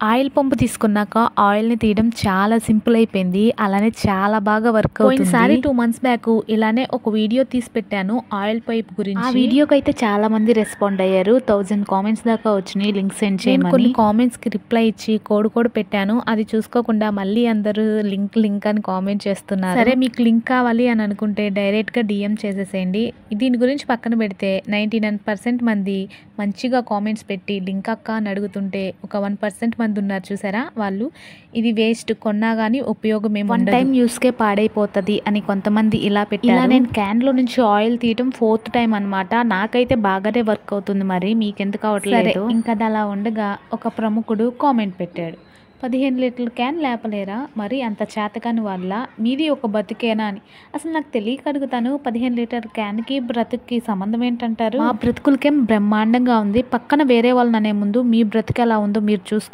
Oil పంపు తీసుకున్నాక ఆయిల్‌ని తీయడం చాలా సింపుల్ అయిపోయింది. అలానే చాలా బాగా వర్క్ అవుతుంది. పోయినసారి 2 మంత్స్ బ్యాక్ ఇలానే ఒక వీడియో తీసి పెట్టాను ఆయిల్ పైప్ గురించి. ఆ వీడియోకైతే చాలా మంది రెస్పాండ్ అయ్యారు. 1000 కామెంట్స్ దాకా వచ్చినాయి లింక్ సెండ్ చేయమని. నేను కొన్ని కామెంట్స్‌కి రిప్లై ఇచ్చి కోడ్ కూడా పెట్టాను. అది చూసుకోకుండా మళ్ళీ అందరూ లింక్ అని కామెంట్ చేస్తున్నారు. సరే మీకు లింక్ కావాలి అని అనుకుంటే డైరెక్ట్‌గా డీఎం చేసేసేయండి. దీని గురించి పక్కన పెడితే 99% మంది మంచిగా కామెంట్స్ పెట్టి లింక్ అక్క అని అడుగుతుంటే ఒక 1% మంది ఉన్నారు చూసారా, వాళ్ళు ఇది వేస్ట్, కొన్నా కానీ ఉపయోగం ఏమి ఉండదు, 1 టైం యూస్కే పాడైపోతుంది అని కొంతమంది ఇలా పెట్టారు. ఇలా నేను క్యాన్లో నుంచి ఆయిల్ తీయటం 4th టైం అనమాట. నాకైతే బాగానే వర్క్ అవుతుంది. మరి మీకు ఎందుకు అవట్లేదు? ఇంకా అది అలా ఉండగా ఒక ప్రముఖుడు కామెంట్ పెట్టాడు, 15 లీటర్ల క్యాన్ లేపలేరా, మరి అంత చేతకాని వల్ల మీది ఒక బతుకేనా అని. అసలు నాకు తెలియక అడుగుతాను, 15 లీటర్ క్యాన్కి బ్రతుక్కి సంబంధం ఏంటంటారు? మా బ్రతుకులకేం బ్రహ్మాండంగా ఉంది. పక్కన వేరే వాళ్ళని అనే ముందు మీ బ్రతుకు ఎలా ఉందో మీరు చూసుకోండి.